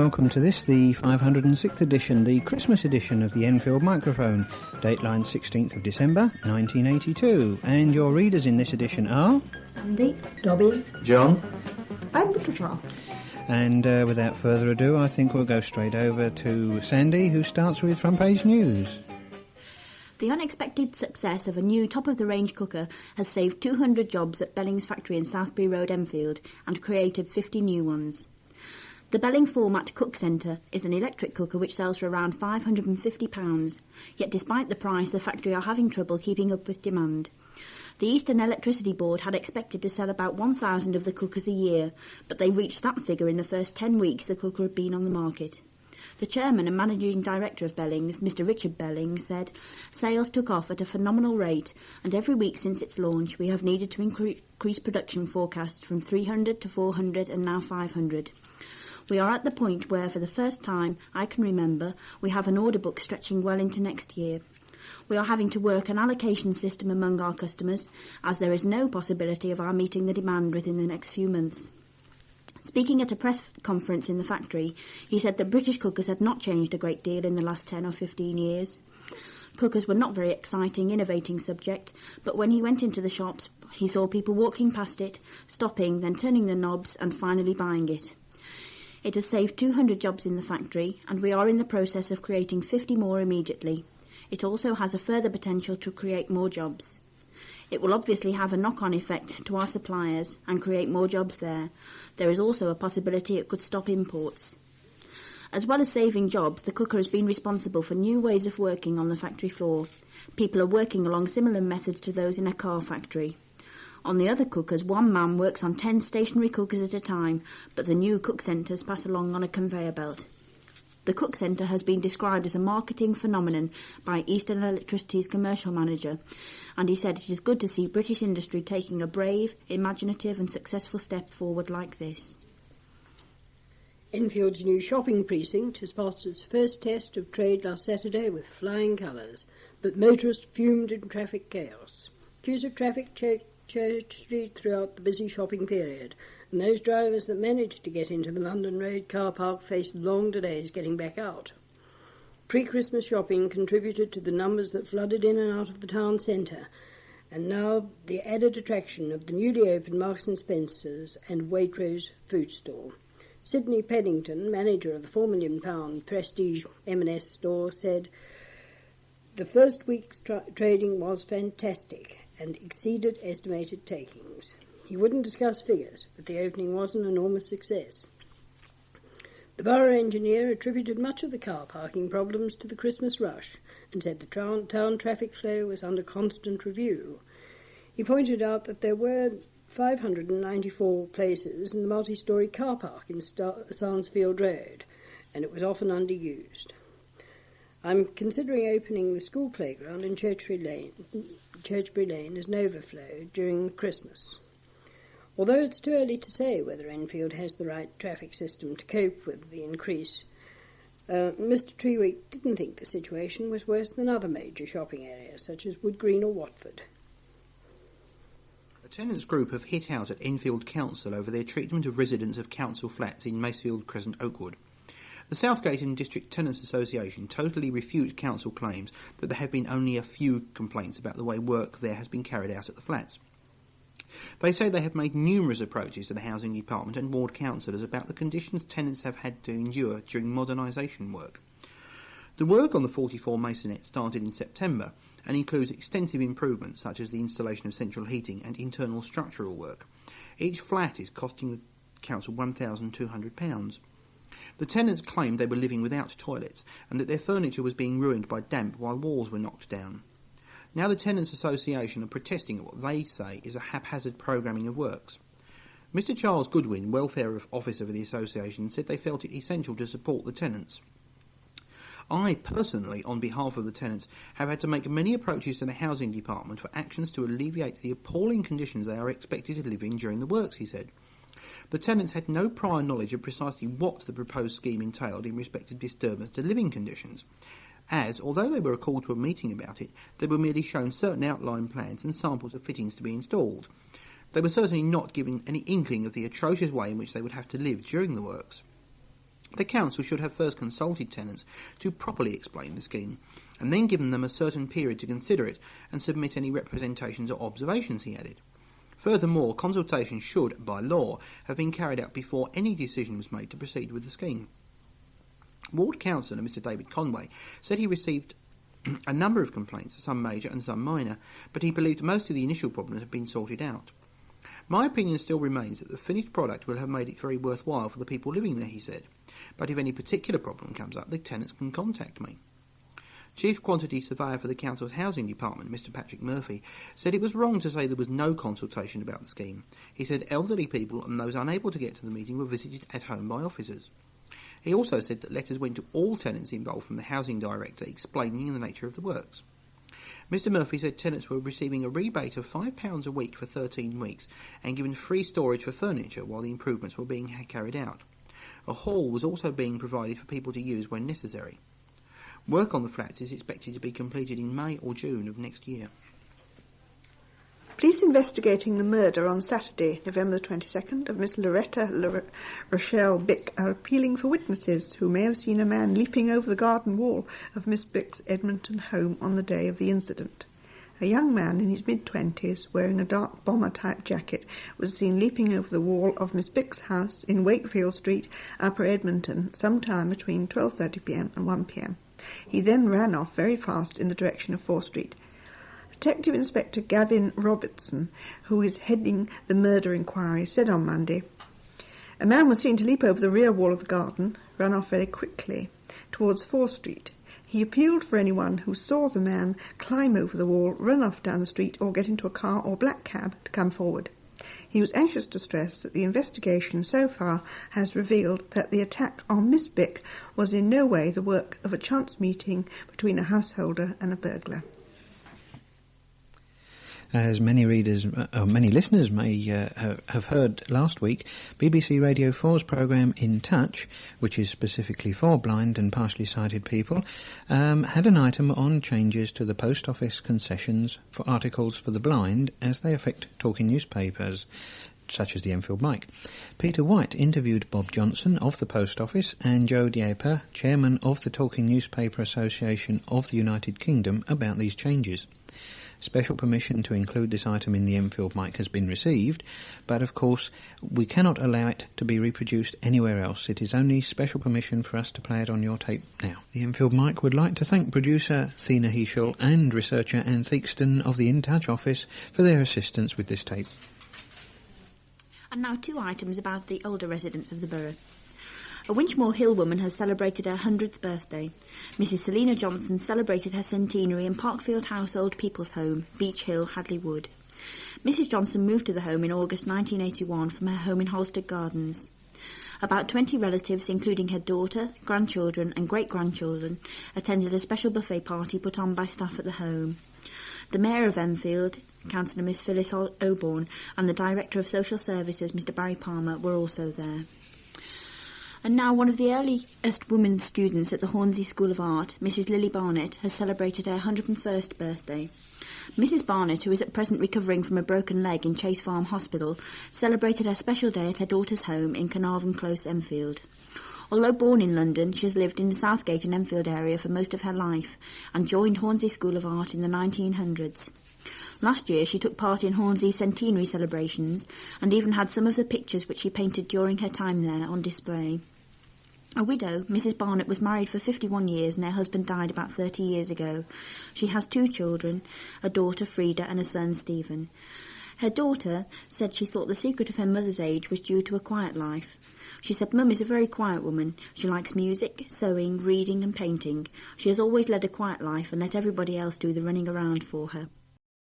welcome to this, the 506th edition, the Christmas edition of the Enfield Microphone, Dateline 16th of December 1982. And your readers in this edition are... Andy, Dobbie, John, and Patricia. And without further ado, I think we'll go straight over to Sandy, who starts with Frontpage News. The unexpected success of a new top-of-the-range cooker has saved 200 jobs at Belling's factory in Southbury Road, Enfield, and created 50 new ones. The Belling Format Cook Centre is an electric cooker which sells for around £550, yet despite the price, the factory are having trouble keeping up with demand. The Eastern Electricity Board had expected to sell about 1,000 of the cookers a year, but they reached that figure in the first 10 weeks the cooker had been on the market. The chairman and managing director of Belling's, Mr. Richard Belling, said, "Sales took off at a phenomenal rate, and every week since its launch we have needed to increase production forecasts from 300 to 400 and now 500. We are at the point where, for the first time I can remember, we have an order book stretching well into next year. We are having to work an allocation system among our customers, as there is no possibility of our meeting the demand within the next few months." Speaking at a press conference in the factory, he said that British cookers had not changed a great deal in the last 10 or 15 years. Cookers were not very exciting, innovating subject, but when he went into the shops, he saw people walking past it, stopping, then turning the knobs and finally buying it. It has saved 200 jobs in the factory, and we are in the process of creating 50 more immediately. It also has a further potential to create more jobs. It will obviously have a knock-on effect to our suppliers and create more jobs there. There is also a possibility it could stop imports. As well as saving jobs, the cooker has been responsible for new ways of working on the factory floor. People are working along similar methods to those in a car factory. On the other cookers, one man works on 10 stationary cookers at a time, but the new cook centres pass along on a conveyor belt. The cook centre has been described as a marketing phenomenon by Eastern Electricity's commercial manager, and he said it is good to see British industry taking a brave, imaginative and successful step forward like this. Enfield's new shopping precinct has passed its first test of trade last Saturday with flying colours, but motorists fumed in traffic chaos. Queues of traffic Church Street throughout the busy shopping period, and those drivers that managed to get into the London Road car park faced long delays getting back out. Pre-Christmas shopping contributed to the numbers that flooded in and out of the town centre, and now the added attraction of the newly opened Marks & Spencer's and Waitrose food store. Sidney Pennington, manager of the £4 million prestige M&S store, said, "The first week's trading was fantastic and exceeded estimated takings." He wouldn't discuss figures, but the opening was an enormous success. The borough engineer attributed much of the car parking problems to the Christmas rush and said the town traffic flow was under constant review. He pointed out that there were 594 places in the multi-storey car park in Masefield Road, and it was often underused. "I'm considering opening the school playground in Churchbury Lane as an overflow during Christmas." Although it's too early to say whether Enfield has the right traffic system to cope with the increase, Mr. Trewick didn't think the situation was worse than other major shopping areas, such as Wood Green or Watford. A tenants group have hit out at Enfield Council over their treatment of residents of council flats in Masefield Crescent Oakwood. The Southgate and District Tenants Association totally refute council claims that there have been only a few complaints about the way work there has been carried out at the flats. They say they have made numerous approaches to the Housing Department and ward councillors about the conditions tenants have had to endure during modernisation work. The work on the 44 masonette started in September and includes extensive improvements such as the installation of central heating and internal structural work. Each flat is costing the council £1,200. The tenants claimed they were living without toilets and that their furniture was being ruined by damp while walls were knocked down. Now the Tenants Association are protesting at what they say is a haphazard programming of works. Mr. Charles Goodwin, Welfare Officer of the Association, said they felt it essential to support the tenants. "I, personally, on behalf of the tenants, have had to make many approaches to the Housing Department for actions to alleviate the appalling conditions they are expected to live in during the works," he said. The tenants had no prior knowledge of precisely what the proposed scheme entailed in respect of disturbance to living conditions, as, although they were called to a meeting about it, they were merely shown certain outline plans and samples of fittings to be installed. They were certainly not given any inkling of the atrocious way in which they would have to live during the works. The council should have first consulted tenants to properly explain the scheme, and then given them a certain period to consider it and submit any representations or observations, he added. Furthermore, consultation should, by law, have been carried out before any decision was made to proceed with the scheme. Ward Councillor Mr David Conway said he received a number of complaints, some major and some minor, but he believed most of the initial problems have been sorted out. My opinion still remains that the finished product will have made it very worthwhile for the people living there, he said, but if any particular problem comes up, the tenants can contact me. Chief Quantity Surveyor for the Council's Housing Department, Mr Patrick Murphy, said it was wrong to say there was no consultation about the scheme. He said elderly people and those unable to get to the meeting were visited at home by officers. He also said that letters went to all tenants involved from the Housing Director explaining the nature of the works. Mr Murphy said tenants were receiving a rebate of £5 a week for 13 weeks and given free storage for furniture while the improvements were being carried out. A hall was also being provided for people to use when necessary. Work on the flats is expected to be completed in May or June of next year. Police investigating the murder on Saturday, November the 22nd, of Miss Loretta Rochelle Bick are appealing for witnesses who may have seen a man leaping over the garden wall of Miss Bick's Edmonton home on the day of the incident. A young man in his mid-20s, wearing a dark bomber-type jacket, was seen leaping over the wall of Miss Bick's house in Wakefield Street, Upper Edmonton, sometime between 12:30pm and 1pm. He then ran off very fast in the direction of 4th Street. Detective Inspector Gavin Robertson, who is heading the murder inquiry, said on Monday, "A man was seen to leap over the rear wall of the garden, run off very quickly towards 4th Street. He appealed for anyone who saw the man climb over the wall, run off down the street or get into a car or black cab to come forward. He was anxious to stress that the investigation so far has revealed that the attack on Miss Bick was in no way the work of a chance meeting between a householder and a burglar." As many listeners may have heard last week, BBC Radio 4's programme In Touch, which is specifically for blind and partially sighted people, had an item on changes to the post office concessions for articles for the blind as they affect talking newspapers, such as the Enfield Mic. Peter White interviewed Bob Johnson of the Post Office and Joe Dieper, chairman of the Talking Newspaper Association of the United Kingdom, about these changes. Special permission to include this item in the Enfield Mic has been received, but of course we cannot allow it to be reproduced anywhere else. It is only special permission for us to play it on your tape now. The Enfield Mic would like to thank producer Thena Heschel and researcher Anne Theakston of the In Touch office for their assistance with this tape. And now 2 items about the older residents of the borough. A Winchmore Hill woman has celebrated her 100th birthday. Mrs. Selina Johnson celebrated her centenary in Parkfield House Old People's Home, Beach Hill, Hadley Wood. Mrs. Johnson moved to the home in August 1981 from her home in Halstead Gardens. About 20 relatives, including her daughter, grandchildren and great-grandchildren, attended a special buffet party put on by staff at the home. The Mayor of Enfield, Councillor Miss Phyllis Oborne, and the Director of Social Services, Mr. Barry Palmer, were also there. And now one of the earliest women students at the Hornsey School of Art, Mrs. Lily Barnett, has celebrated her 101st birthday. Mrs. Barnett, who is at present recovering from a broken leg in Chase Farm Hospital, celebrated her special day at her daughter's home in Carnarvon Close, Enfield. Although born in London, she has lived in the Southgate and Enfield area for most of her life and joined Hornsey School of Art in the 1900s. Last year she took part in Hornsey's centenary celebrations and even had some of the pictures which she painted during her time there on display. A widow, Mrs. Barnett was married for 51 years and her husband died about 30 years ago. She has 2 children, a daughter Frida and a son Stephen. Her daughter said she thought the secret of her mother's age was due to a quiet life. She said, "Mum is a very quiet woman. She likes music, sewing, reading and painting. She has always led a quiet life and let everybody else do the running around for her."